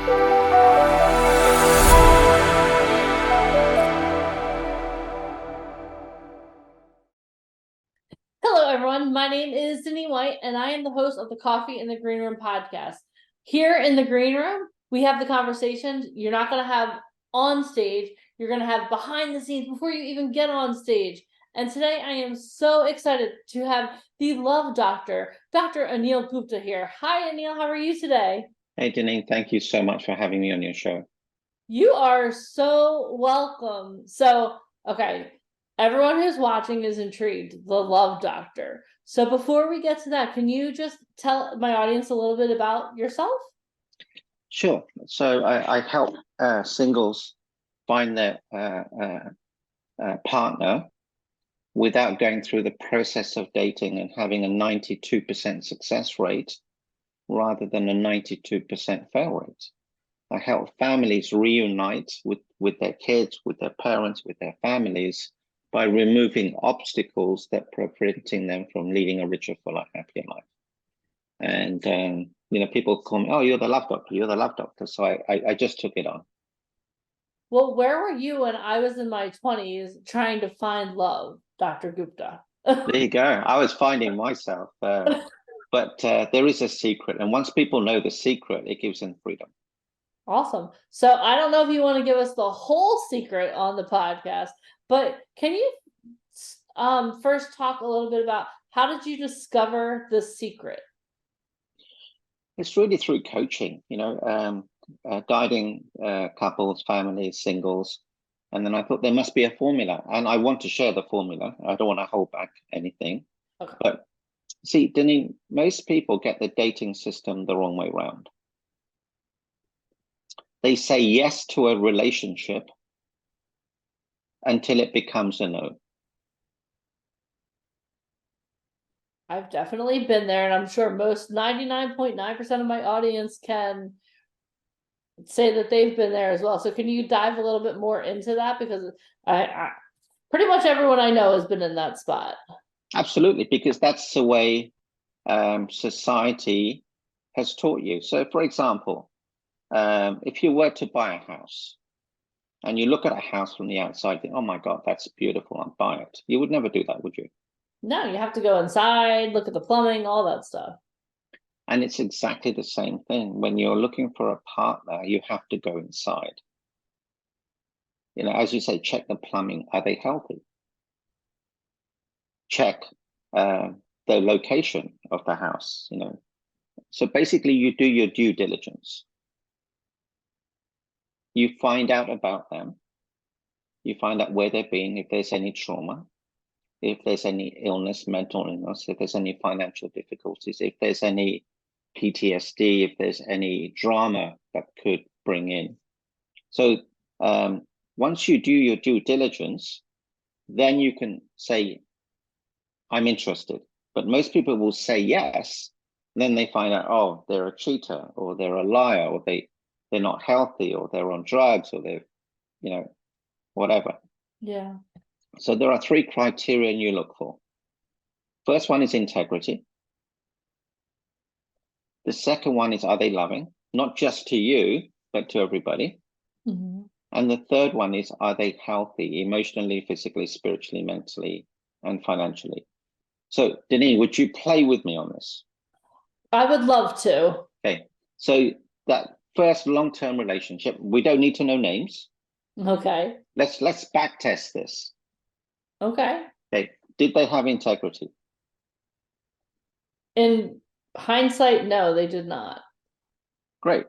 Hello, everyone. My name is Denise White, and I am the host of the Coffee in the Green Room podcast. Here in the Green Room, we have the conversations you're not going to have on stage. You're going to have behind the scenes before you even get on stage. And today I am so excited to have the love doctor, Dr. Anil Gupta here. Hi, Anil. How are you today? Hey, Janine, thank you so much for having me on your show. You are so welcome. So, okay, everyone who's watching is intrigued, the love doctor. So before we get to that, can you just tell my audience a little bit about yourself? Sure. So I help singles find their partner without going through the process of dating and having a 92% success rate rather than a 92% fail rate. I help families reunite with their kids, with their parents, with their families by removing obstacles that are preventing them from leading a richer, fuller, happier life. And people call me, "Oh, you're the love doctor. You're the love doctor." So I just took it on. Well, where were you when I was in my 20s trying to find love, Dr. Gupta? There you go. I was finding myself, but there is a secret, and once people know the secret, it gives them freedom. Awesome. So I don't know if you want to give us the whole secret on the podcast, but can you first talk a little bit about how did you discover the secret? It's really through coaching, guiding couples, families, singles. And then I thought there must be a formula, and I want to share the formula. I don't want to hold back anything. Okay. But see, Denise, most people get the dating system the wrong way around. They say yes to a relationship until it becomes a no. I've definitely been there, and I'm sure most 99.9% of my audience can say that they've been there as well. So can you dive a little bit more into that? Because I pretty much everyone I know has been in that spot. Absolutely, because that's the way society has taught you. So, for example, if you were to buy a house and you look at a house from the outside, think, "Oh my God, that's beautiful, I'll buy it." You would never do that, would you? No, you have to go inside, look at the plumbing, all that stuff. And it's exactly the same thing. When you're looking for a partner, you have to go inside. As you say, check the plumbing. Are they healthy? Check the location of the house. So basically, you do your due diligence. You find out about them. You find out where they've been, if there's any trauma, if there's any illness, mental illness, if there's any financial difficulties, if there's any PTSD, if there's any drama that could bring in. So once you do your due diligence, then you can say, "I'm interested." But most people will say yes, then they find out, oh, they're a cheater, or they're a liar, or they're not healthy, or they're on drugs, or they're, whatever. Yeah. So there are three criteria you look for. First one is integrity. The second one is, are they loving? Not just to you, but to everybody. Mm-hmm. And the third one is, are they healthy, emotionally, physically, spiritually, mentally, and financially? So, Denise, would you play with me on this? I would love to. Okay. So that first long-term relationship, we don't need to know names. Okay. Let's back test this. Okay. Okay. Did they have integrity? In hindsight, no, they did not. Great.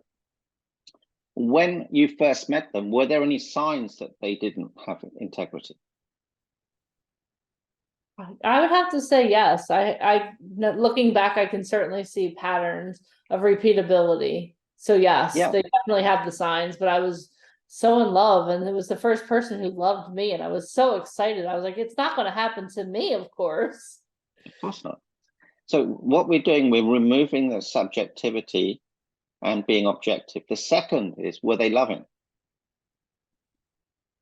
When you first met them, were there any signs that they didn't have integrity? I would have to say yes. Looking back, I can certainly see patterns of repeatability. So yes, Yeah. they definitely have the signs, but I was so in love, and it was the first person who loved me, and I was so excited. I was like, it's not going to happen to me, of course. Of course not. So what we're doing, we're removing the subjectivity and being objective. The second is, were they loving?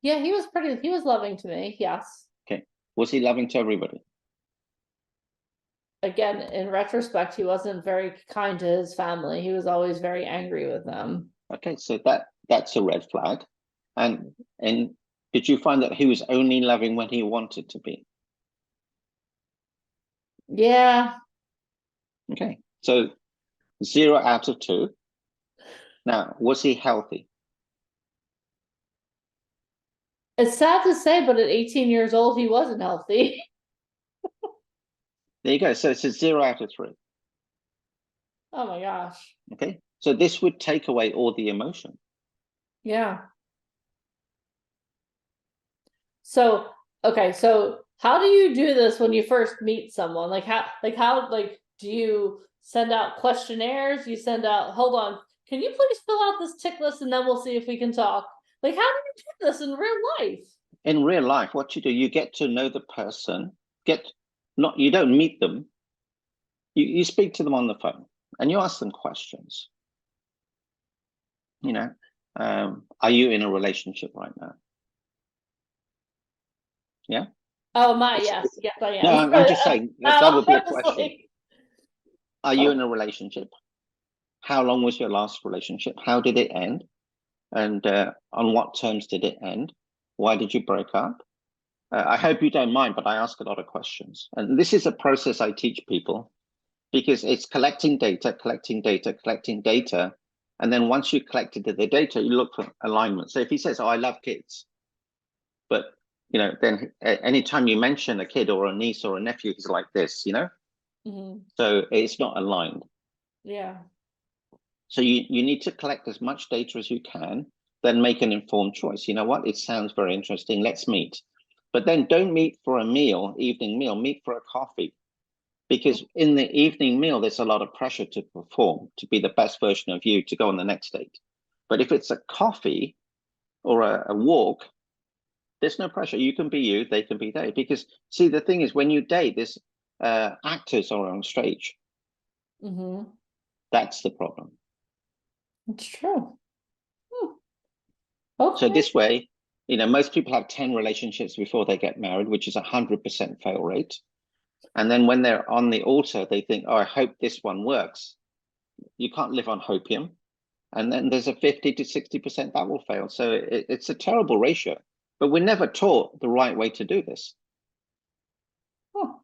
Yeah, he was loving to me. Yes. Okay. Was he loving to everybody? again, in retrospect, he wasn't very kind to his family. He was always very angry with them. Okay, so that's a red flag. And did you find that he was only loving when he wanted to be? Yeah. Okay, so 0 out of 2. Now, was he healthy? It's sad to say, but at 18 years old, he wasn't healthy. There you go. So it's a 0 out of 3. Oh my gosh. Okay, so this would take away all the emotion. Yeah. So, okay, so how do you do this when you first meet someone? Like do you send out questionnaires? You send out, hold on, can you please fill out this tick list and then we'll see if we can talk? Like, how do you do this in real life? In real life, what you do, you get to know the person, you don't meet them, you speak to them on the phone and you ask them questions. Are you in a relationship right now? Yeah. Oh my, yes, I No, am. I'm just saying that would be a question. Like, Are you in a relationship? How long was your last relationship? How did it end? And on what terms did it end? Why did you break up? I hope you don't mind, but I ask a lot of questions. And this is a process I teach people because it's collecting data, collecting data, collecting data. And then once you collected the data, you look for alignment. So if he says, oh, I love kids, but then anytime you mention a kid or a niece or a nephew, he's like this, mm-hmm. So it's not aligned. Yeah. So you need to collect as much data as you can, then make an informed choice. You know what? It sounds very interesting. Let's meet. But then don't meet for a meal, evening meal, meet for a coffee. Because in the evening meal, there's a lot of pressure to perform, to be the best version of you, to go on the next date. But if it's a coffee or a walk, there's no pressure. You can be you, they can be they. Because see, the thing is, when you date, there's actors are on stage. Mm-hmm. That's the problem. It's true. So Okay. this way, most people have 10 relationships before they get married, which is 100% fail rate. And then when they're on the altar, they think, oh, I hope this one works. You can't live on hopium. And then there's a 50 to 60% that will fail. So it's a terrible ratio, but we're never taught the right way to do this. Oh.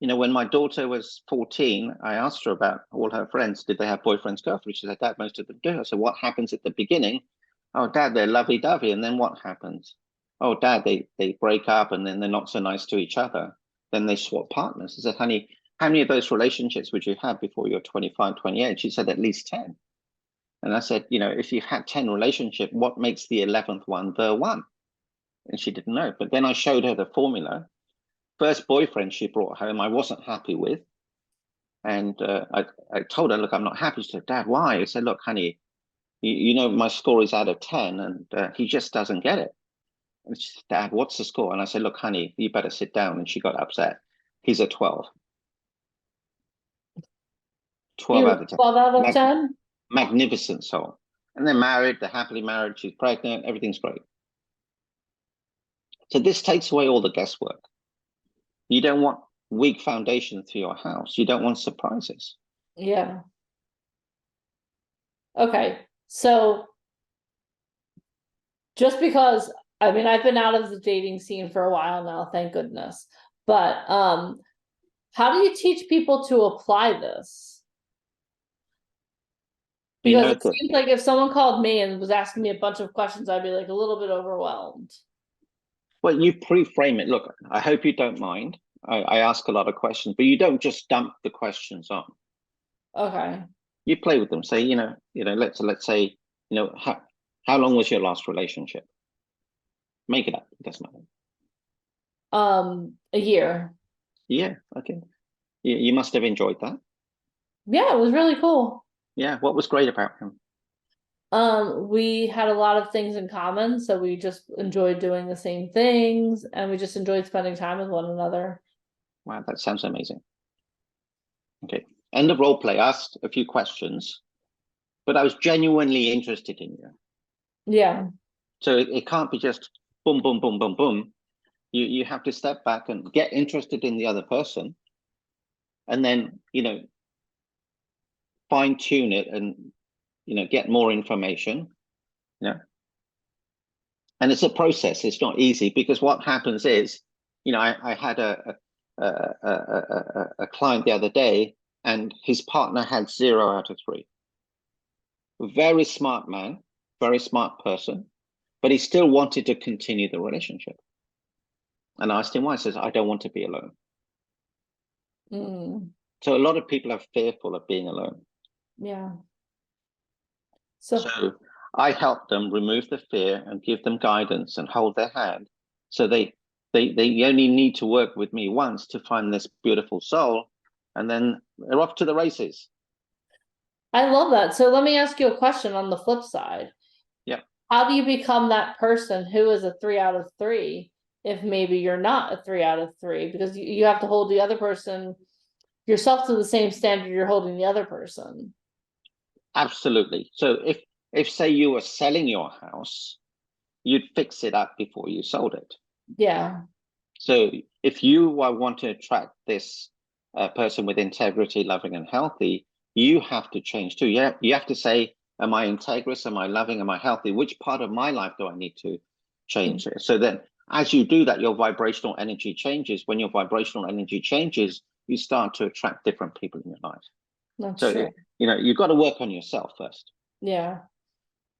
When my daughter was 14, I asked her about all her friends. Did they have boyfriends, girlfriends? She said, Dad, most of them do. So what happens at the beginning? Oh, Dad, they're lovey-dovey. And then what happens? Oh, Dad, they break up and then they're not so nice to each other. Then they swap partners. I said, honey, how many of those relationships would you have before you're 25, 28? She said, at least 10. And I said, if you've had 10 relationships, what makes the 11th one the one? And she didn't know. But then I showed her the formula. First boyfriend she brought home, I wasn't happy with. And I told her, look, I'm not happy. She said, Dad, why? I said, look, honey, my score is out of 10 and he just doesn't get it. And she said, Dad, what's the score? And I said, look, honey, you better sit down. And she got upset. He's a 12. 12 out of 10. 12 out of 10? Magnificent soul. And they're married, they're happily married, she's pregnant, everything's great. So this takes away all the guesswork. You don't want weak foundations for your house. You don't want surprises. Yeah. Okay. So just because, I mean, I've been out of the dating scene for a while now, thank goodness. But how do you teach people to apply this? Because it seems like if someone called me and was asking me a bunch of questions, I'd be like a little bit overwhelmed. Well, you pre-frame it. Look, I hope you don't mind. I ask a lot of questions, but you don't just dump the questions on. Okay. You play with them. Say, let's say, how long was your last relationship? Make it up. It doesn't matter. A year. Yeah. Okay. You must have enjoyed that. Yeah, it was really cool. Yeah. What was great about him? We had a lot of things in common, so we just enjoyed doing the same things, and we just enjoyed spending time with one another. Wow, that sounds amazing. Okay. End of role play. Asked a few questions, but I was genuinely interested in you. Yeah. So it can't be just boom, boom, boom, boom, boom. You have to step back and get interested in the other person, and then, fine tune it and, get more information. And it's a process. It's not easy, because what happens is, I had a client the other day, and his partner had 0 out of 3. Very smart man, very smart person, but he still wanted to continue the relationship. And I asked him why. He says, I don't want to be alone. So a lot of people are fearful of being alone. Yeah. So I help them remove the fear and give them guidance and hold their hand. So they only need to work with me once to find this beautiful soul, and then they're off to the races. I love that. So let me ask you a question on the flip side. Yeah. How do you become that person who is a 3 out of 3 if maybe you're not a 3 out of 3? Because you have to hold the other person, yourself, to the same standard you're holding the other person. Absolutely. So if say you were selling your house, you'd fix it up before you sold it. Yeah. So if you want to attract this person with integrity, loving and healthy, you have to change too. You have to say, am I integrous? Am I loving? Am I healthy? Which part of my life do I need to change? So then as you do that, your vibrational energy changes. When your vibrational energy changes, you start to attract different people in your life. That's so true. you've got to work on yourself first. Yeah.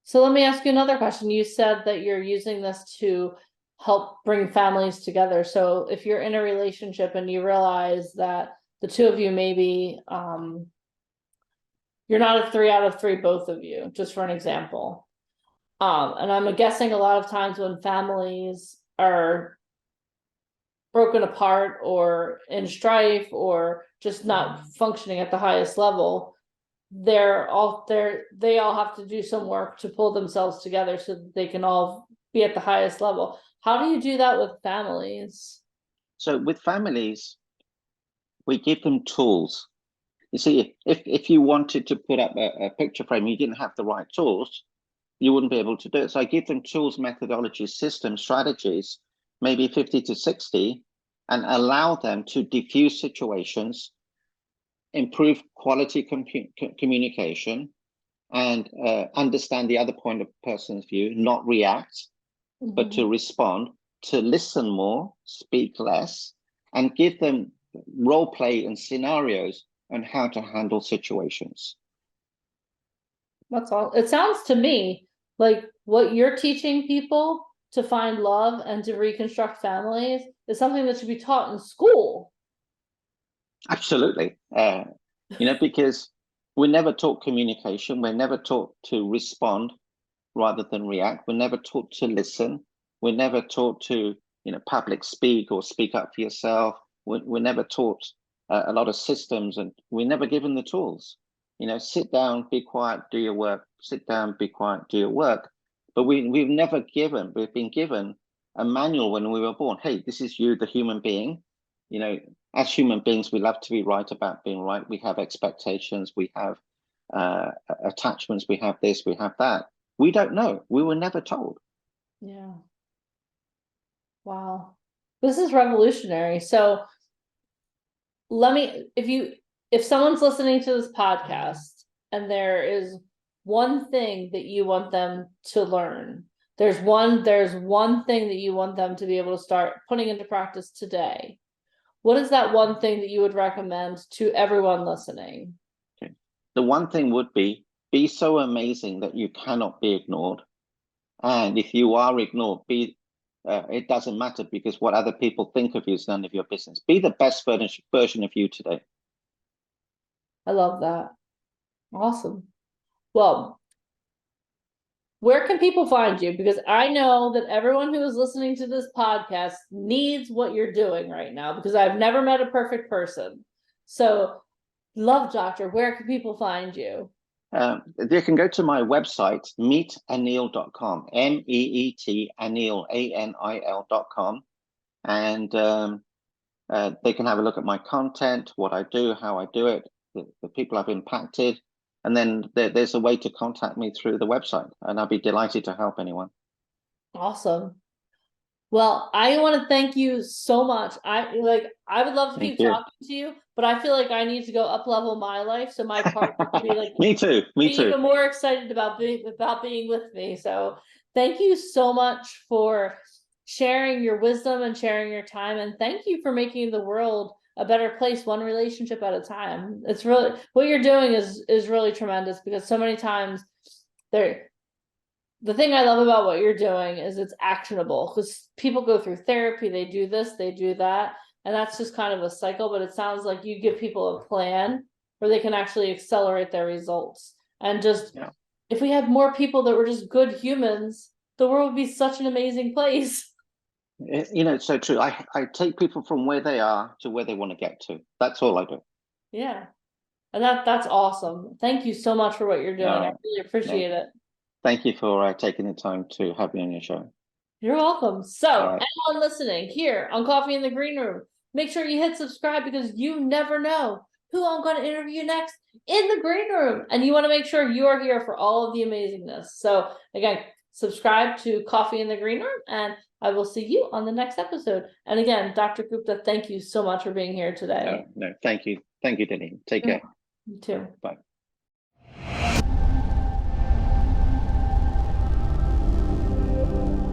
So let me ask you another question. You said that you're using this to help bring families together. So if you're in a relationship and you realize that the two of you maybe you're not a 3 out of 3, both of you, just for an example. And I'm guessing a lot of times when families are broken apart or in strife or just not functioning at the highest level, they all have to do some work to pull themselves together so that they can all be at the highest level. How do you do that with families? So with families, we give them tools. You see, if you wanted to put up a picture frame, you didn't have the right tools, you wouldn't be able to do it. So I give them tools, methodologies, systems, strategies, maybe 50 to 60, and allow them to diffuse situations, improve quality communication, and understand the other point of person's view, not react, but to respond, to listen more, speak less, and give them role play and scenarios on how to handle situations. That's all. It sounds to me like what you're teaching people to find love and to reconstruct families is something that should be taught in school. Absolutely. Because we're never taught communication. We're never taught to respond rather than react. We're never taught to listen. We're never taught to, public speak or speak up for yourself. We're never taught a lot of systems, and we're never given the tools. Sit down, be quiet, do your work. Sit down, be quiet, do your work. But we've been given a manual when we were born. Hey, this is you, the human being. As human beings, we love to be right about being right. We have expectations, we have attachments, we have this, we have that. We don't know. We were never told. Yeah. Wow. This is revolutionary. So if someone's listening to this podcast and there is one thing that you want them to learn, there's one thing that you want them to be able to start putting into practice today, what is that one thing that you would recommend to everyone listening? Okay. The one thing would be so amazing that you cannot be ignored. And if you are ignored, it doesn't matter, because what other people think of you is none of your business. Be the best version of you today. I love that. Awesome. Well, where can people find you? Because I know that everyone who is listening to this podcast needs what you're doing right now, because I've never met a perfect person. So, Love Doctor, where can people find you? They can go to my website, meetanil.com, MEET, Anil, ANIL.com. And they can have a look at my content, what I do, how I do it, the people I've impacted. And then there's a way to contact me through the website, and I'll be delighted to help anyone. Awesome. Well, I want to thank you so much. I would love to Thank keep you. talking to you, but I feel like I need to go up level my life so my partner can be like Me too. Me be too. even more excited about being with me. So thank you so much for sharing your wisdom and sharing your time, and thank you for making the world a better place, one relationship at a time. It's really what you're doing is really tremendous, because so many times there the thing I love about what you're doing is it's actionable, because people go through therapy, they do this, they do that, and that's just kind of a cycle. But it sounds like you give people a plan where they can actually accelerate their results. And just if we had more people that were just good humans, the world would be such an amazing place. It's so true. I take people from where they are to where they want to get to. That's all I do. Yeah. And that's awesome. Thank you so much for what you're doing. I really appreciate it. Thank you for taking the time to have me on your show. You're welcome. So, right. anyone listening here on Coffee in the Green Room, make sure you hit subscribe, because you never know who I'm going to interview next in the Green Room. And you want to make sure you are here for all of the amazingness. So, again, subscribe to Coffee in the Green Room, and I will see you on the next episode. And again, Dr. Gupta, thank you so much for being here today. No, thank you. Thank you, Denise. Take care. You too. Bye.